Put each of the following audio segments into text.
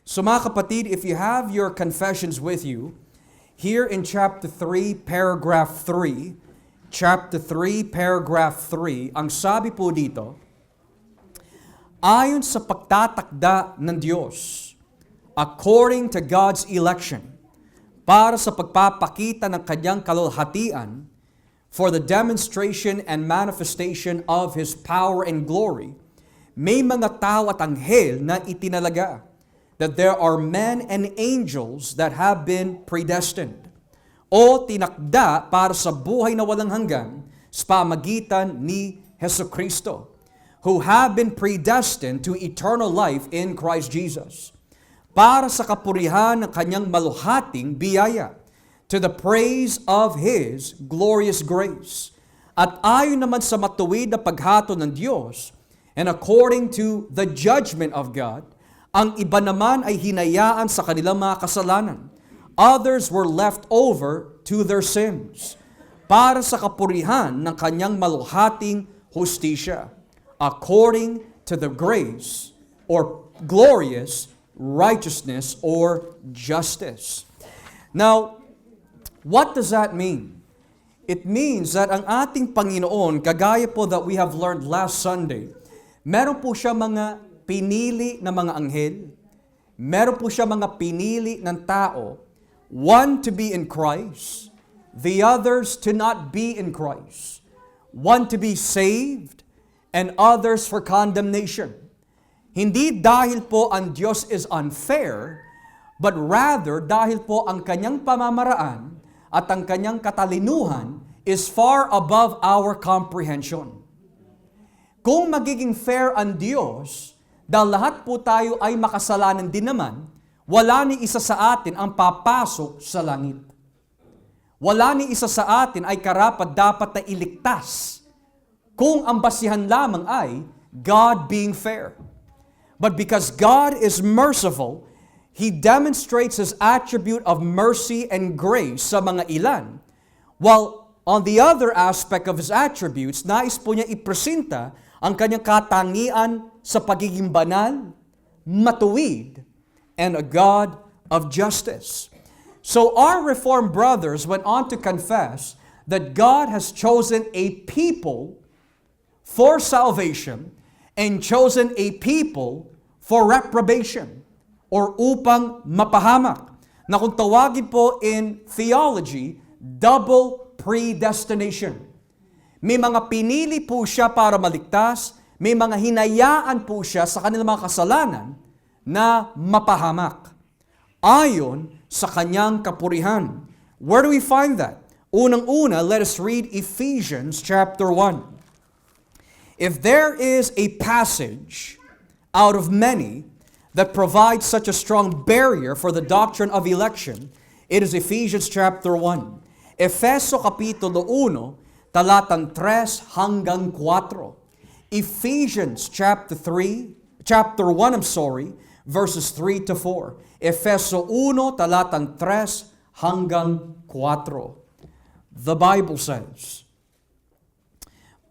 So mga kapatid, if you have your confessions with you, here in chapter 3, paragraph 3, ang sabi po dito, ayon sa pagtatakda ng Diyos, according to God's election, para sa pagpapakita ng kanyang kalulhatian, for the demonstration and manifestation of His power and glory, may mga tao at anghel na itinalaga, that there are men and angels that have been predestined, o tinakda para sa buhay na walang hanggan sa pamagitan ni Hesukristo, who have been predestined to eternal life in Christ Jesus, para sa kapurihan ng kanyang maluhating biyaya, to the praise of His glorious grace. At ayon naman sa matuwid na paghato ng Diyos, and according to the judgment of God, ang iba naman ay hinayaan sa kanilang mga kasalanan. Others were left over to their sins, para sa kapurihan ng kanyang maluhating hustisya, according to the grace or glorious righteousness or justice. Now, what does that mean? It means that ang ating Panginoon, kagaya po that we have learned last Sunday, meron po siya mga pinili na mga anghel, meron po siya mga pinili ng tao, one to be in Christ, the others to not be in Christ, one to be saved, and others for condemnation. Hindi dahil po ang Diyos is unfair, but rather dahil po ang kanyang pamamaraan at ang kanyang katalinuhan is far above our comprehension. Kung magiging fair ang Diyos, dahil lahat po tayo ay makasalanan din naman, wala ni isa sa atin ang papasok sa langit. Wala ni isa sa atin ay karapat dapat na iligtas kung ang basihan lamang ay God being fair. But because God is merciful, He demonstrates His attribute of mercy and grace sa mga ilan, while on the other aspect of His attributes, nais po niya ipresenta ang kanyang katangian sa pagiging banal, matuwid, and a God of justice. So our Reformed brothers went on to confess that God has chosen a people for salvation and chosen a people for reprobation or upang mapahamak, na kung tawagin po in theology, double predestination. May mga pinili po siya para maligtas, may mga hinayaan po siya sa kanilang mga kasalanan na mapahamak, ayon sa kanyang kapurihan. Where do we find that? Unang-una, let us read Ephesians chapter 1. If there is a passage out of many that provides such a strong barrier for the doctrine of election, it is Ephesians chapter 1. Efeso kapitulo 1, talatang 3 hanggang 4. Ephesians chapter 1, verses 3 to 4. Efeso 1, talatang 3 hanggang 4. The Bible says,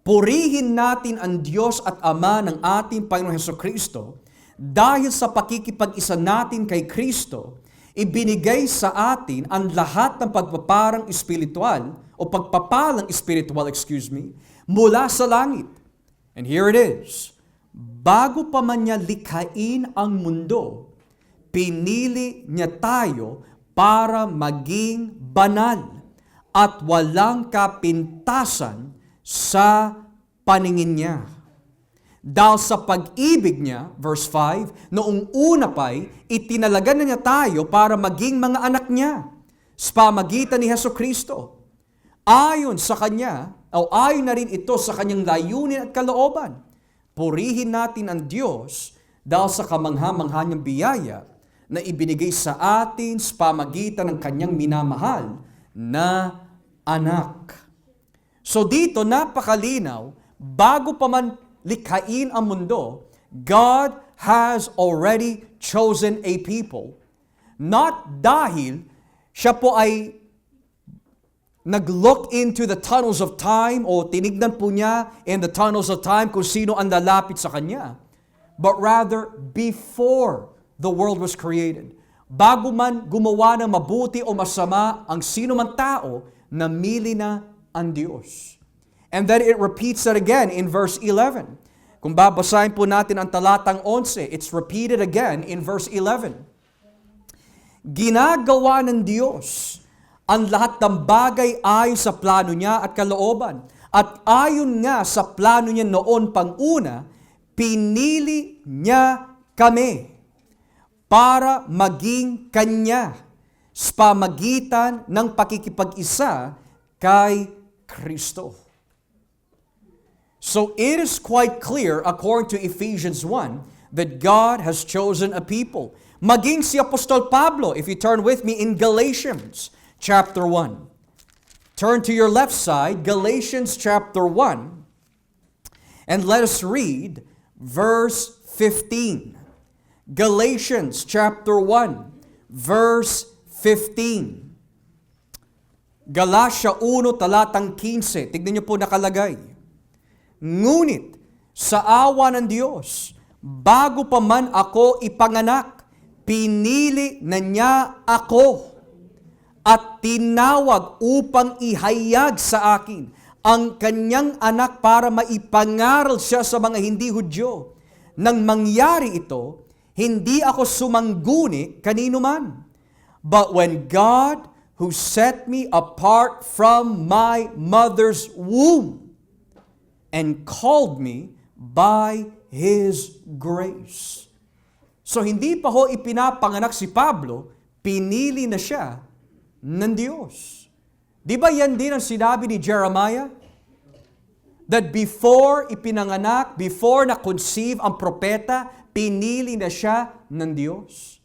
purihin natin ang Diyos at Ama ng ating Panginoong Hesukristo, dahil sa pakikipag-isa natin kay Kristo, ibinigay sa atin ang lahat ng pagpapalang espiritual mula sa langit. And here it is. Bago pa man niya likhain ang mundo, pinili niya tayo para maging banal at walang kapintasan sa paningin niya. Dahil sa pag-ibig niya, verse 5, noong una pa'y itinalaga na niya tayo para maging mga anak niya sa pamagitan ni Hesukristo. Ayon sa Kanya, o ayon na rin ito sa Kanyang layunin at kalooban. Purihin natin ang Diyos dahil sa kamangha-mangha niyang biyaya na ibinigay sa atin sa pamagitan ng Kanyang minamahal na anak. So dito, napakalinaw, bago pa man likhain ang mundo, God has already chosen a people. Not dahil siya po ay nag-look into the tunnels of time o tinignan po niya in the tunnels of time kung sino ang lalapit sa kanya. But rather, before the world was created. Bago man gumawa ng mabuti o masama ang sino man tao, namili na ang Diyos. And then it repeats that again in verse 11. Kung babasahin po natin ang talatang 11, it's repeated again in verse 11. Ginagawa ng Diyos ang lahat ng bagay ayon sa plano niya at kalooban. At ayon nga sa plano niya noon pang-una, pinili niya kami para maging Kanya sa pamagitan ng pakikipag-isa kay Kristo. So it is quite clear, according to Ephesians 1, that God has chosen a people. Maging si Apostol Pablo, if you turn with me in Galatians chapter 1. Turn to your left side, Galatians chapter 1, and let us read verse 15. Galatians chapter 1, verse 15. Galatia 1, talatang 15. Tignan niyo po nakalagay. Ngunit sa awa ng Diyos, bago pa man ako ipanganak, pinili na niya ako at tinawag upang ihayag sa akin ang kanyang anak para maipangaral siya sa mga hindi Hudyo. Nang mangyari ito, hindi ako sumangguni kanino man. But when God, who set me apart from my mother's womb, and called me by His grace. So hindi pa ho ipinapanganak si Pablo, pinili na siya ng Diyos. Di ba yan din ang sinabi ni Jeremiah? That before ipinanganak, before na-conceive ang propeta, pinili na siya ng Diyos.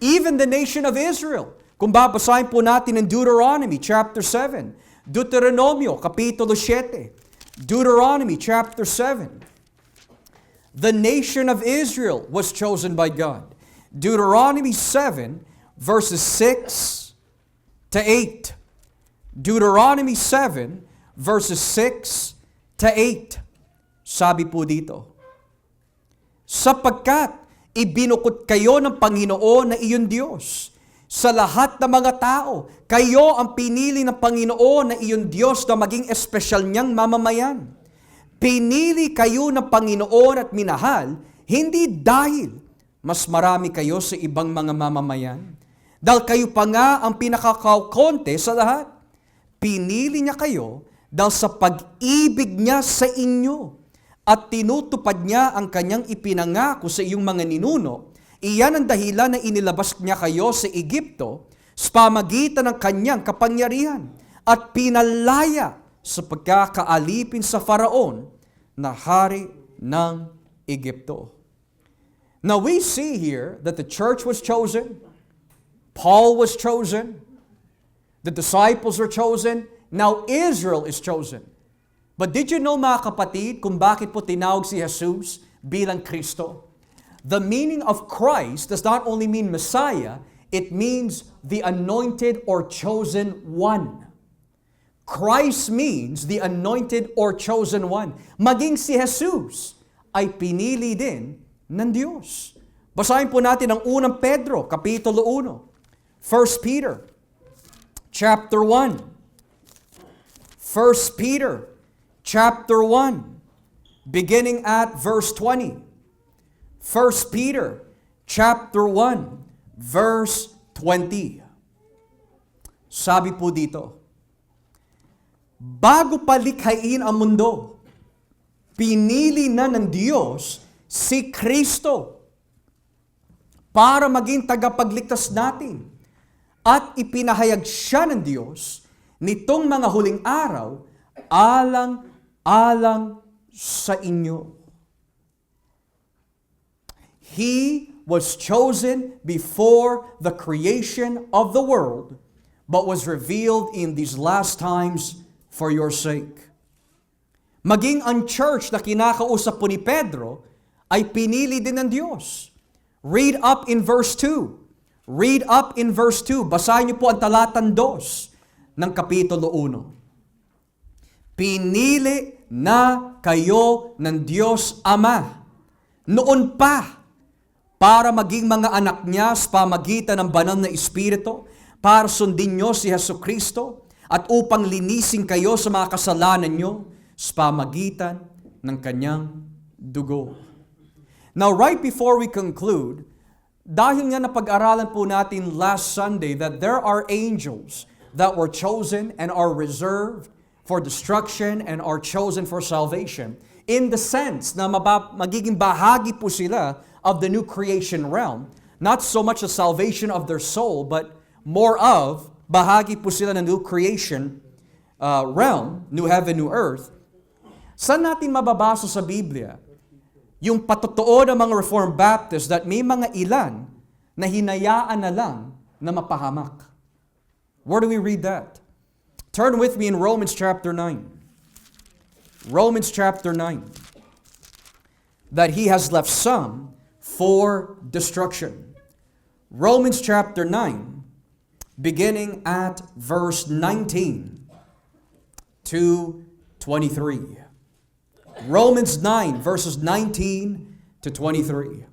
Even the nation of Israel, kung babasahin po natin ng Deuteronomy chapter 7, Deuteronomio kapitulo 7, Deuteronomy chapter 7. The nation of Israel was chosen by God. Deuteronomy 7 verses 6 to 8. Deuteronomy 7 verses 6 to 8. Sabi po dito, sapagkat ibinukod kayo ng Panginoon na iyong Diyos sa lahat ng mga tao. Kayo ang pinili ng Panginoon na iyong Diyos na maging espesyal niyang mamamayan. Pinili kayo ng Panginoon at minahal, hindi dahil mas marami kayo sa ibang mga mamamayan. Dahil kayo pa nga ang pinakakakonte sa lahat. Pinili niya kayo dahil sa pag-ibig niya sa inyo at tinutupad niya ang kanyang ipinangako sa iyong mga ninuno. Iyan ang dahilan na inilabas niya kayo sa Egypto sa pamagitan ng kanyang kapangyarihan at pinalaya sa pagkakaalipin sa Faraon na hari ng Egypto. Now we see here that the church was chosen, Paul was chosen, the disciples were chosen, now Israel is chosen. But did you know mga kapatid kung bakit po tinawag si Jesus bilang Kristo? The meaning of Christ does not only mean Messiah, it means the anointed or chosen one. Christ means the anointed or chosen one. Maging si Jesus ay pinili din ng Diyos. Basahin po natin ang unang Pedro, kapitulo 1. 1 Peter, chapter 1. 1 Peter, chapter 1, beginning at verse 20. 1 Peter chapter 1 verse 20. Sabi po dito, bago palikhain ang mundo, pinili na ng Diyos si Kristo para maging tagapagligtas natin at ipinahayag siya ng Diyos nitong mga huling araw alang-alang sa inyo. He was chosen before the creation of the world, but was revealed in these last times for your sake. Maging ang church na kinakausap po ni Pedro ay pinili din ng Diyos. Read up in verse 2. Read up in verse 2. Basahin niyo po ang talatang 2 ng kapitulo 1. Pinili na kayo ng Diyos Ama noon pa para maging mga anak niya sa pamagitan ng banal na Espiritu, para sundin niyo si Jesucristo, at upang linisin kayo sa mga kasalanan niyo sa pamagitan ng kanyang dugo. Now, right before we conclude, dahil nga napag-aralan po natin last Sunday that there are angels that were chosen and are reserved for destruction and are chosen for salvation, in the sense na magiging bahagi po sila of the new creation realm, not so much the salvation of their soul, but more of bahagi po sila ng new creation realm, new heaven, new earth. Saan natin mababasa sa Biblia yung patotoo ng mga Reformed Baptists that may mga ilan na hinayaan na lang na mapahamak? Where do we read that? Turn with me in Romans chapter 9. Romans chapter 9. That he has left some for destruction. Romans chapter 9, beginning at verse 19 to 23. Romans 9, verses 19 to 23.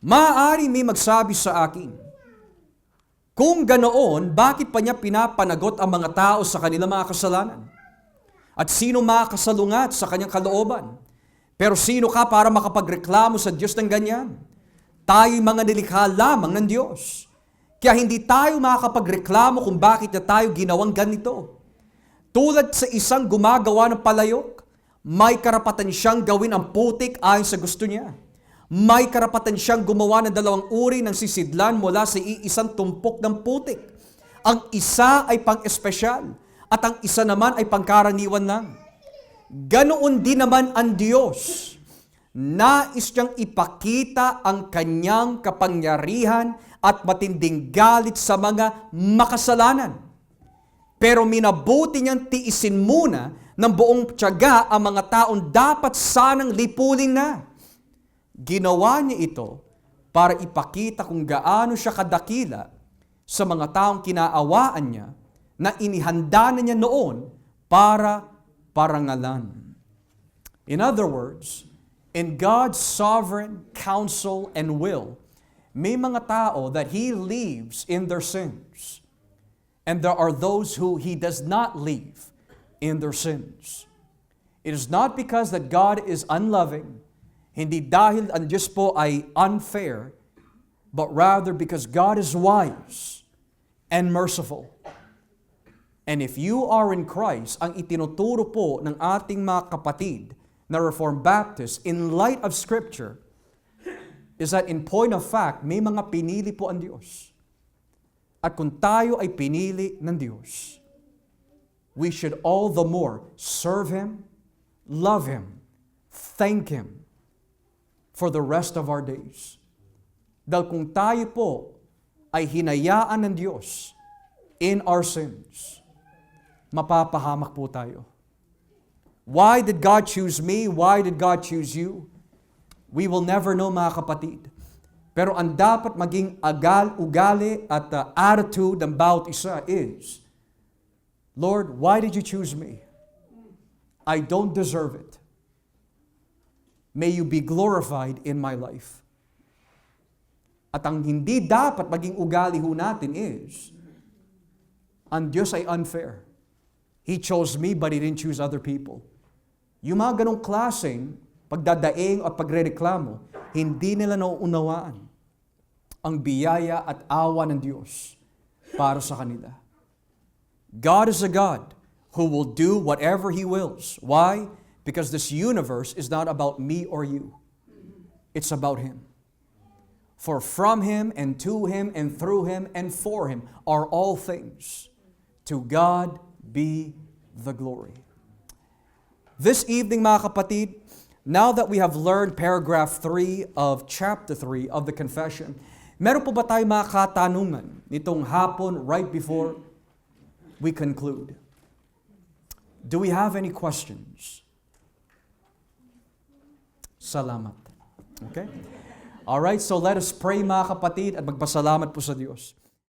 Maaari may magsabi sa akin, kung ganoon, bakit pa niya pinapanagot ang mga tao sa kanilang mga kasalanan? At sino makakasalungat sa kanyang kalooban? Pero sino ka para makapagreklamo sa Diyos ng ganyan? Tayo'y mga nilikha lamang ng Diyos. Kaya hindi tayo makakapagreklamo kung bakit na tayo ginawang ganito. Tulad sa isang gumagawa ng palayok, may karapatan siyang gawin ang putik ayon sa gusto niya. May karapatan siyang gumawa ng dalawang uri ng sisidlan mula sa iisang tumpok ng putik. Ang isa ay pang-espesyal at ang isa naman ay pangkaraniwan lang. Ganoon din naman ang Diyos. Nais niyang ipakita ang kanyang kapangyarihan at matinding galit sa mga makasalanan. Pero minabuti niyang tiisin muna ng buong tiyaga ang mga taong dapat sanang lipulin na. Ginawa niya ito para ipakita kung gaano siya kadakila sa mga taong kinaawaan niya na inihanda na niya noon para parangalan. In other words, in God's sovereign counsel and will, may mga tao that He leaves in their sins. And there are those who He does not leave in their sins. It is not because that God is unloving, hindi dahil ang Diyos po ay unfair, but rather because God is wise and merciful. And if you are in Christ, ang itinuturo po ng ating mga kapatid na Reformed Baptists in light of Scripture is that in point of fact, may mga pinili po ang Diyos. At kung tayo ay pinili ng Diyos, we should all the more serve Him, love Him, thank Him for the rest of our days. Dahil kung tayo po ay hinayaan ng Diyos in our sins, mapapahamak po tayo. Why did God choose me? Why did God choose you? We will never know, mga kapatid. Pero ang dapat maging ugali at attitude ng bawat isa is, Lord, why did you choose me? I don't deserve it. May you be glorified in my life. At ang hindi dapat maging ugali ho natin is, ang Diyos ay unfair. He chose me but He didn't choose other people. Yung mga ganong klaseng pagdadaing at pagrereklamo, hindi nila nauunawaan ang biyaya at awa ng Diyos para sa kanila. God is a God who will do whatever He wills. Why? Because this universe is not about me or you. It's about Him. For from Him and to Him and through Him and for Him are all things. To God be the glory. This evening, mga kapatid, now that we have learned paragraph 3 of chapter 3 of the confession, meron po ba tayo mga katanungan nitong hapon right before we conclude? Do we have any questions? Salamat. Okay? All right, so let us pray, mga kapatid, at magpasalamat po sa Diyos.